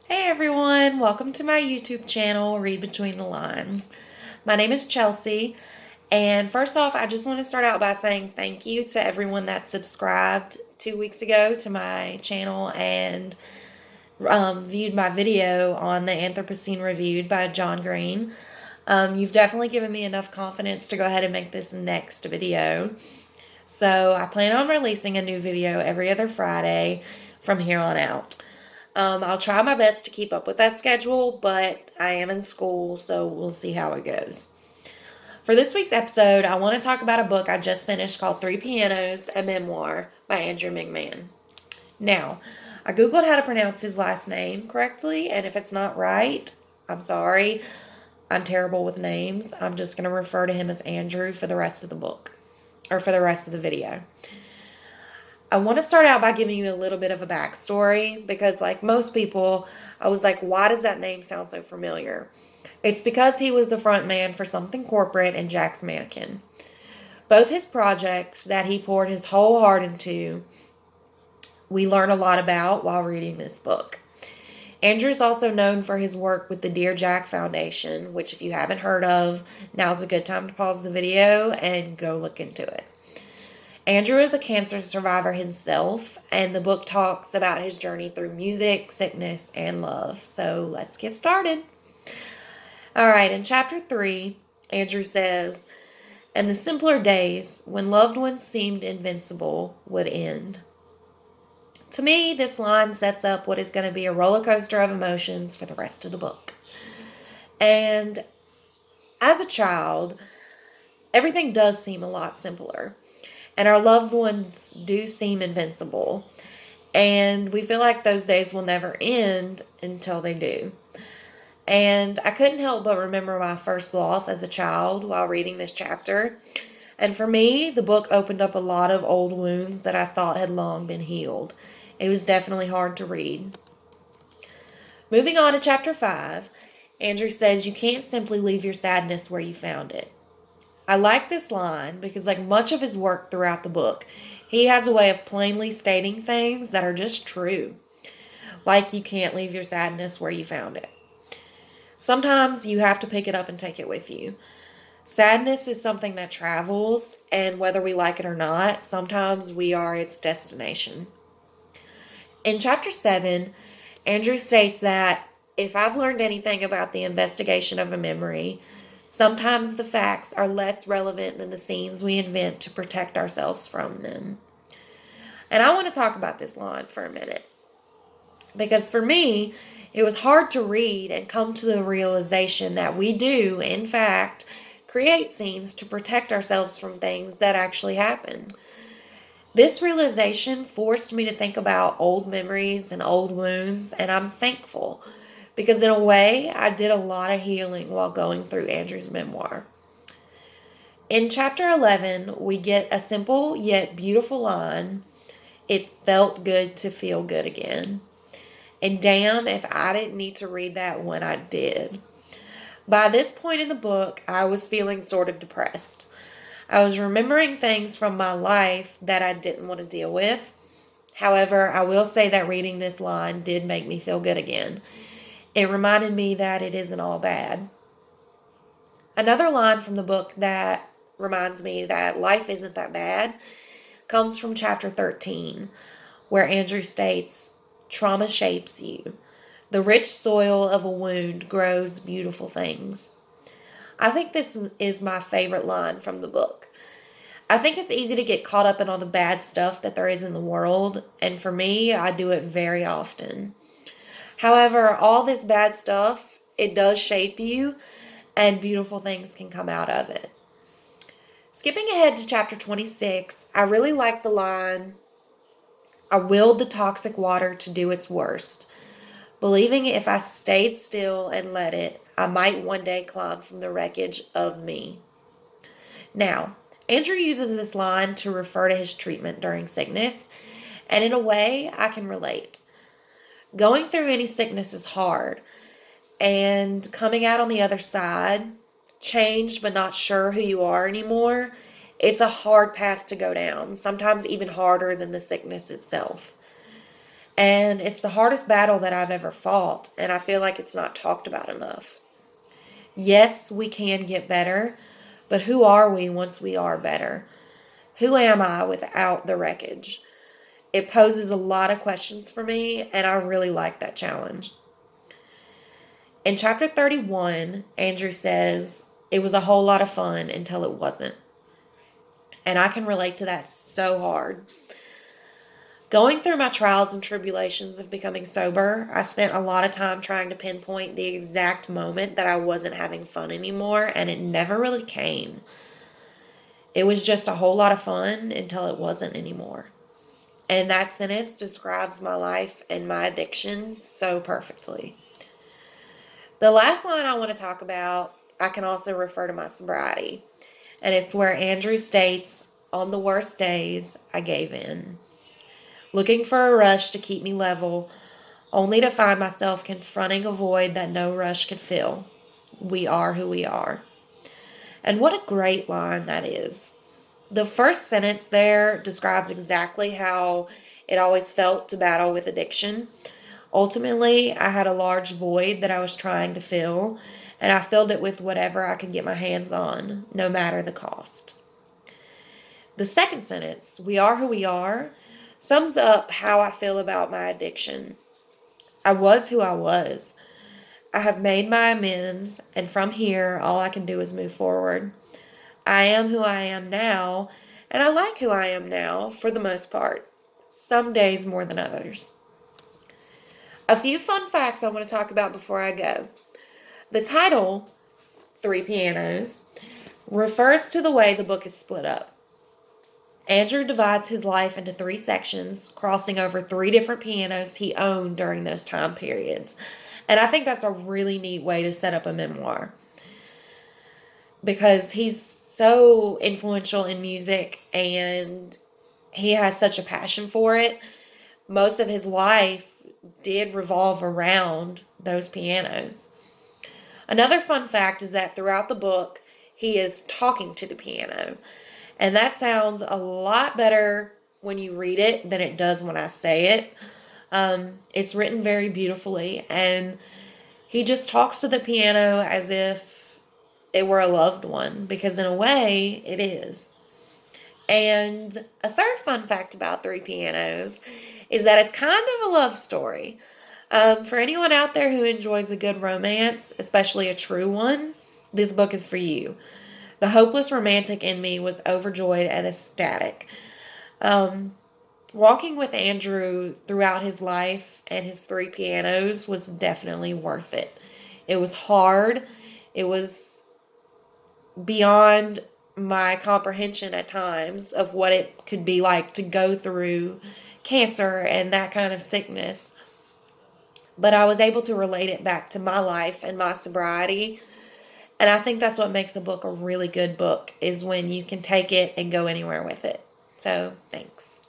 Hey everyone, welcome to my YouTube channel, Read Between the Lines. My name is Chelsea, and first off, I just want to start out by saying thank you to everyone that subscribed 2 weeks ago to my channel and viewed my video on the Anthropocene Reviewed by John Green. You've definitely given me enough confidence to go ahead and make this next video. So I plan on releasing a new video every other Friday from here on out. I'll try my best to keep up with that schedule, but I am in school, so we'll see how it goes. For this week's episode, I want to talk about a book I just finished called Three Pianos, a Memoir by Andrew McMahon. Now, I Googled how to pronounce his last name correctly, and if it's not right, I'm sorry. I'm terrible with names. I'm just going to refer to him as Andrew for the rest of the book, or for the rest of the video. I want to start out by giving you a little bit of a backstory because, like most people, I was like, why does that name sound so familiar? It's because he was the front man for Something Corporate and Jack's Mannquin. Both his projects that he poured his whole heart into, we learn a lot about while reading this book. Andrew's also known for his work with the Dear Jack Foundation, which if you haven't heard of, now's a good time to pause the video and go look into it. Andrew is a cancer survivor himself, and the book talks about his journey through music, sickness, and love. So let's get started. All right, in chapter 3, Andrew says, "And the simpler days, when loved ones seemed invincible, would end." To me, this line sets up what is going to be a roller coaster of emotions for the rest of the book. And as a child, everything does seem a lot simpler. And our loved ones do seem invincible. And we feel like those days will never end until they do. And I couldn't help but remember my first loss as a child while reading this chapter. And for me, the book opened up a lot of old wounds that I thought had long been healed. It was definitely hard to read. Moving on to chapter 5, Andrew says you can't simply leave your sadness where you found it. I like this line because, like much of his work throughout the book, he has a way of plainly stating things that are just true. Like you can't leave your sadness where you found it. Sometimes you have to pick it up and take it with you. Sadness is something that travels, and whether we like it or not, sometimes we are its destination. In chapter 7, Andrew states that if I've learned anything about the investigation of a memory, sometimes the facts are less relevant than the scenes we invent to protect ourselves from them. And I want to talk about this line for a minute. Because for me, it was hard to read and come to the realization that we do, in fact, create scenes to protect ourselves from things that actually happen. This realization forced me to think about old memories and old wounds, and I'm thankful. Because in a way, I did a lot of healing while going through Andrew's memoir. In chapter 11, we get a simple yet beautiful line, "It felt good to feel good again." And damn if I didn't need to read that when I did. By this point in the book, I was feeling sort of depressed. I was remembering things from my life that I didn't want to deal with. However, I will say that reading this line did make me feel good again. It reminded me that it isn't all bad. Another line from the book that reminds me that life isn't that bad comes from chapter 13, where Andrew states, "Trauma shapes you. The rich soil of a wound grows beautiful things." I think this is my favorite line from the book. I think it's easy to get caught up in all the bad stuff that there is in the world, and for me, I do it very often. However, all this bad stuff, it does shape you, and beautiful things can come out of it. Skipping ahead to chapter 26, I really like the line, "I willed the toxic water to do its worst, believing if I stayed still and let it, I might one day climb from the wreckage of me." Now, Andrew uses this line to refer to his treatment during sickness, and in a way, I can relate. Going through any sickness is hard, and coming out on the other side, changed but not sure who you are anymore, it's a hard path to go down, sometimes even harder than the sickness itself. And it's the hardest battle that I've ever fought, and I feel like it's not talked about enough. Yes, we can get better, but who are we once we are better? Who am I without the wreckage? It poses a lot of questions for me, and I really like that challenge. In chapter 31, Andrew says, "It was a whole lot of fun until it wasn't." And I can relate to that so hard. Going through my trials and tribulations of becoming sober, I spent a lot of time trying to pinpoint the exact moment that I wasn't having fun anymore, and it never really came. It was just a whole lot of fun until it wasn't anymore. And that sentence describes my life and my addiction so perfectly. The last line I want to talk about, I can also refer to my sobriety. And it's where Andrew states, "On the worst days, I gave in, looking for a rush to keep me level, only to find myself confronting a void that no rush could fill. We are who we are." And what a great line that is. The first sentence there describes exactly how it always felt to battle with addiction. Ultimately, I had a large void that I was trying to fill, and I filled it with whatever I could get my hands on, no matter the cost. The second sentence, "We are who we are," sums up how I feel about my addiction. I was who I was. I have made my amends, and from here, all I can do is move forward. I am who I am now, and I like who I am now for the most part. Some days more than others. A few fun facts I want to talk about before I go. The title, Three Pianos, refers to the way the book is split up. Andrew divides his life into three sections, crossing over three different pianos he owned during those time periods. And I think that's a really neat way to set up a memoir, because he's so influential in music and he has such a passion for it. Most of his life did revolve around those pianos. Another fun fact is that throughout the book, he is talking to the piano. And that sounds a lot better when you read it than it does when I say it. It's written very beautifully, and he just talks to the piano as if it were a loved one, because in a way, it is. And a third fun fact about Three Pianos is that it's kind of a love story. For anyone out there who enjoys a good romance, especially a true one, this book is for you. The hopeless romantic in me was overjoyed and ecstatic. Walking with Andrew throughout his life and his three pianos was definitely worth it. It was hard. It was beyond my comprehension at times of what it could be like to go through cancer and that kind of sickness. But I was able to relate it back to my life and my sobriety. And I think that's what makes a book a really good book, is when you can take it and go anywhere with it. So, thanks.